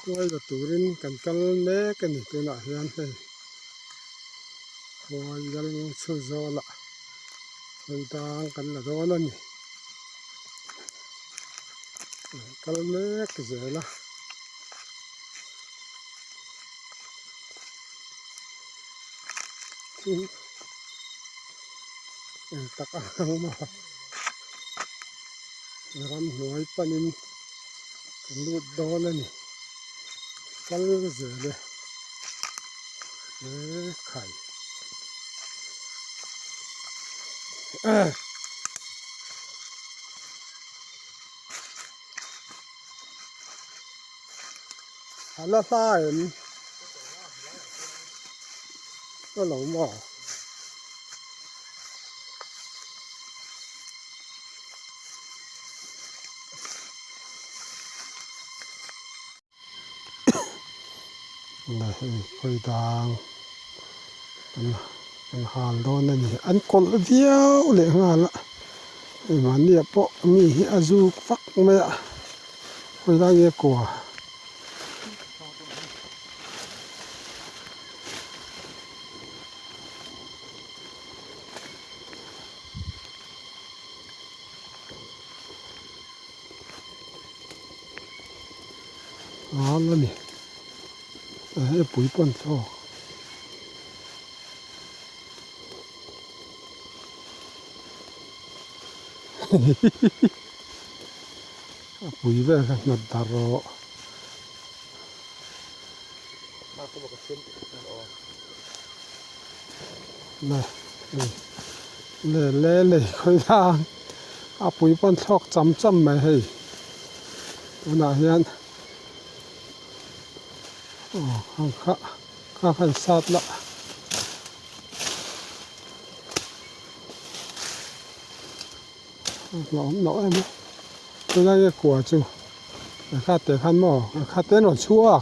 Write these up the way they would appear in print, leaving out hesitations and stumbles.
ngay là turin cần cal mé cái này tôi lại hiện đây ngoài ra nó sơ gió lạ người ta cần là đó nè cal mé cái gì là tak ang mà ram nói panin lụt đó nè cal cái gì đấy khai hala sai nó lỏng mỏ này khơi đàng anh hàn đó này anh còn viêu lệ ngàn lạ mà niệm bộ mi azu phắc mẹ khơi đàng nghe của đó là nè đấy bụi bẩn cho bụi về cái mặt taro này lê khơi đàng bụi bẩn thóc chấm mày hay nó hiện hàng khá khăn sát lạ lõm nổi em tôi ra cái của chú khát để khăn mỏ khát tên ở chua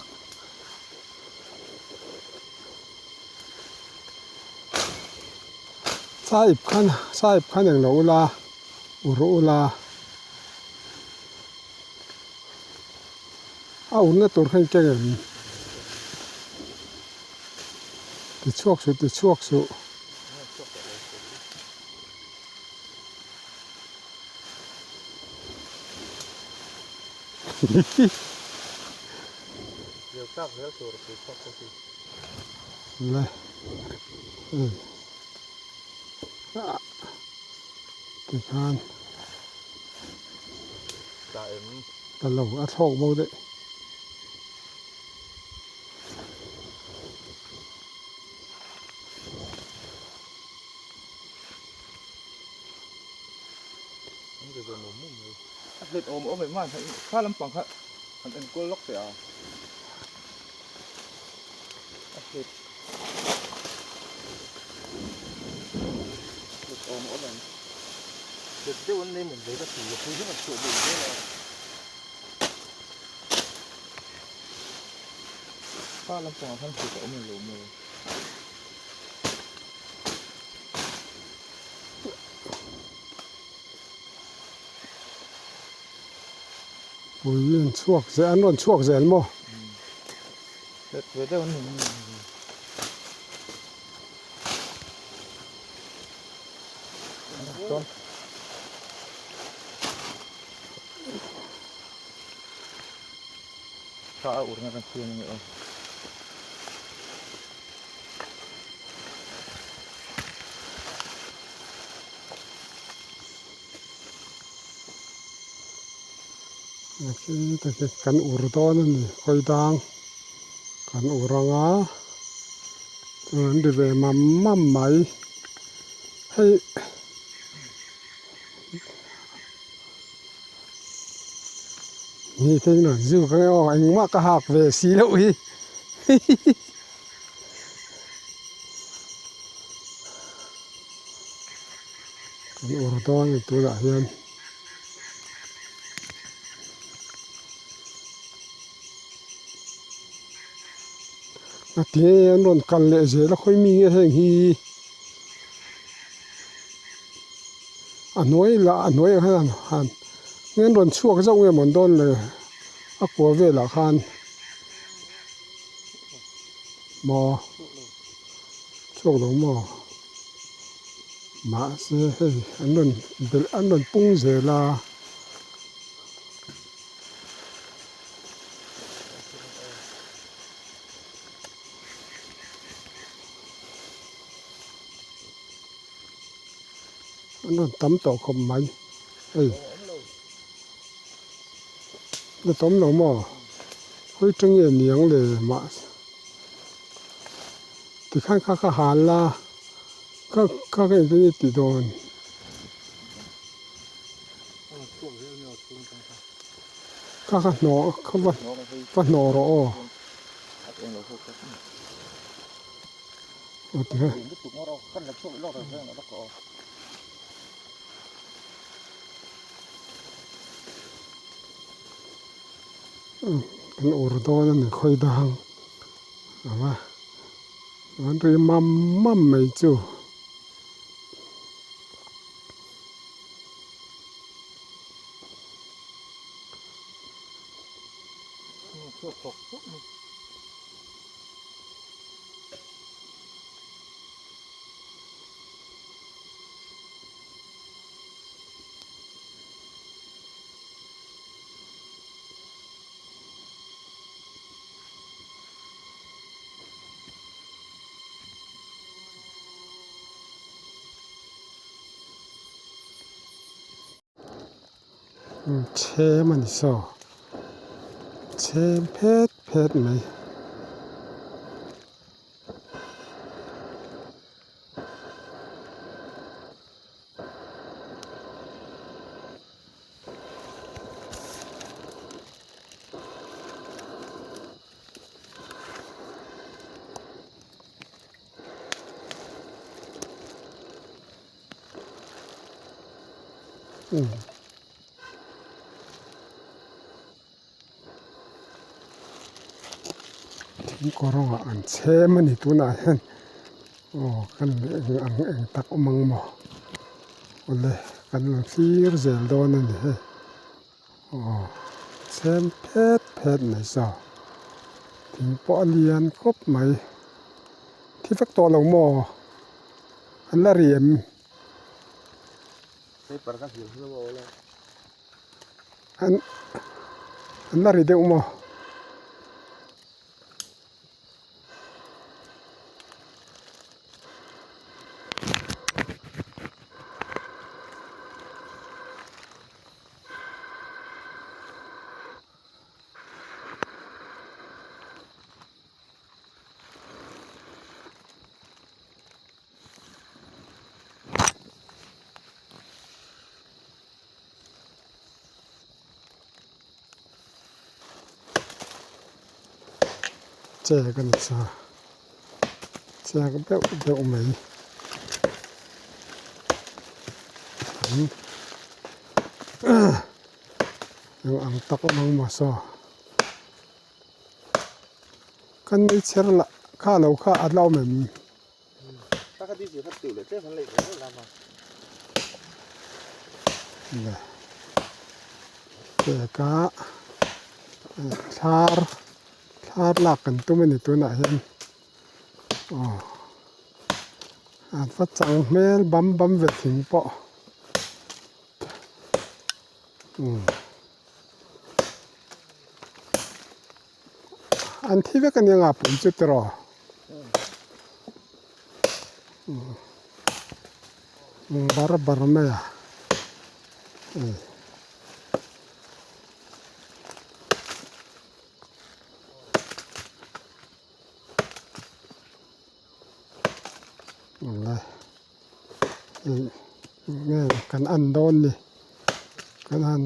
sai khănอย่างlỗ la uru la nó tụt khăn cái này từ chuốc số này cái khan ta lẩu ăn thóc bao đấy Lượt ôm về mà khá lắm bằng khá anh cô lóc thì lượt ôm về lượt tiêu anh lên mình lấy cái gì thứ rất là sụp đổ thế này khá lắm bằng khá sụp ôm mình lùm rồi bụi chuốc dễ luôn chuốc dễ mò về đâu mình con sao uống cái tiền nữa cái cần ur to này khơi đàng cần ur ngá rồi đi về mắm máy hay như thế nào dư cái anh mắc cái hạt về xí đậu đi cần ur to này tôi đã hiện tiếng luôn cần lệ dễ là khơi mi nghe hình hi nói hay là hàn nghe luôn chua cái giống nghe món đôn là của về là khan มอโชคหลงมอมาเสียให้อันนั้นเดี๋ยวอันนั้นปุ้งเสียลาอันนั้นตำต่อคมไหมเอ้ยนี่ตำหลงมอเฮ้ยจังเย็นเหนียงเลยมาที่ข้างข้าหารละข้าก็ยังไม่ติดโดนข้าหนอเขาว่าหนอรอโอ้โหเป็นโอรโดนั่นค่อยดังว่ามันเรียมั่มไม่จู่เชมันสอเชเพชรไหมทิ้งก็ร้องอันเชมันนี่ตัวไหนโอ้กันเองตักมังหมอเลยกันฟีร์เซลโดนนี่โอ้เชมเพชรไหนสอทิ้งปอเลียนครบไหมที่ฟักตัวหลงหมออันละเรียมอันละเรียมหมอเจกันซะเจกันเบลไหมยังอังตักมังมาซอกันไม่เชื่อละข้าเราข้าอัดเล่าเหมือนถ้าคดีเสียพัดติวเลยเจ้าพันเล็กเลยแล้วมาเลยเจกะชาร์หลักกันตัวมันนี่ตัวไหนเห็นอ๋ออาจว่าจังเมลบัมเวทิงปะอันที่เวกันยังอาปุ่นจุดรอบาร์ไม่อะเลยนี่กันอันโดนนี่กันอัน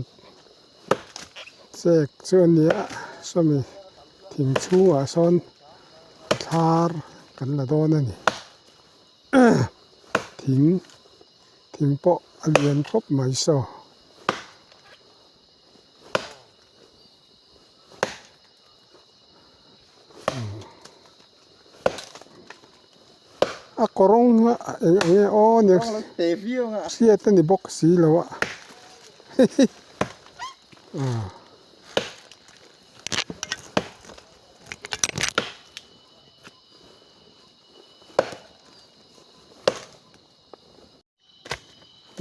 เสกส่วนนี้สมัยทิ้งชั่วซ้อนทาร์กันละโดนนี่ทิ้งเปาะเลียนครบไม่ซอก็ร้องอย่างอ๋อเนี่ยเสียตันนี่บอกสีแล้วอ่ะ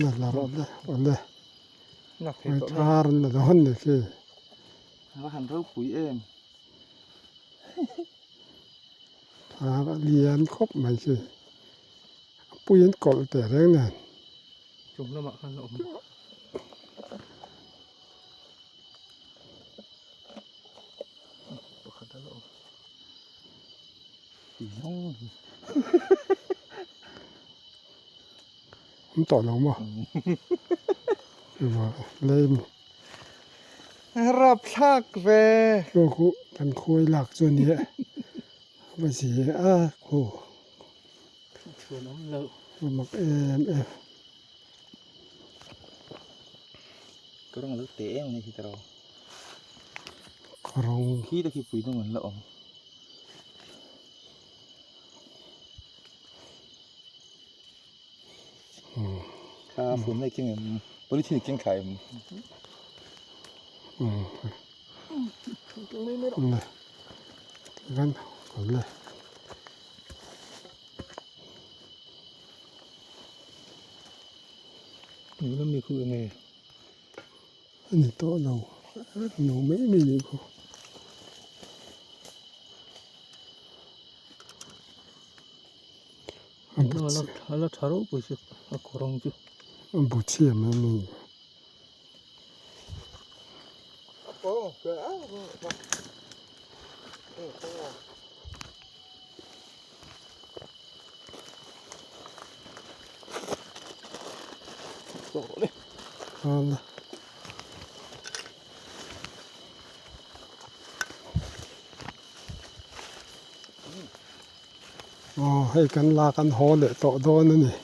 นั่นละรถเลยวันเลย นักเห็ ไม่ นตัว ทารันละหันนี่คือ แล้วหันเท่าปุ๋ยเอ็ม ทาเรียนครบไหมคือปุ้ยนกอลแต่เรื่องนั้น จุ่มน้ำมันขันลมขันตะลมปีน้อง ผมต่อลงบ่คือว่าเลย รับทักเว ก็คุกันคุยหลักส่วนนี้ภาษีโห ชวนน้ำเลิก มักเอฟ ก็ต้องเลิกเตะเองในที่เรา ครอง ขี้ตะกี้ปุ๋ยต้องเหมือนละอมถ้าผมได้กินแบบบริษัทกินไข่ เลยกันก่อนเลย นี่แล้วมีคือไง อันนี้โต๊ะเราหนูไม่มีนี่กู แล้วทารุปุ๋ยสิกรองจุ อันบุเชียไม่มี โอ้เก๋โตเลย เอาละอ๋อให้กันลากันหอเลยโต๊ะโดนนั่นนี่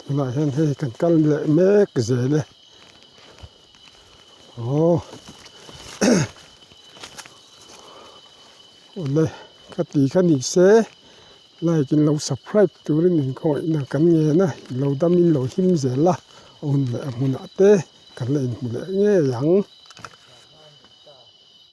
อะไรให้กันเลยเมกเจเลยโอ้ โอ้เลยกตีขันอีกเสไล่กินเราสับไพรตัวนี้หนึ่งคอยนะกันเงี้ยนะเราดำมินเราหิมเจละอุ่นเลยมุนเตกันเลยมุนเลยเงี้ยยัง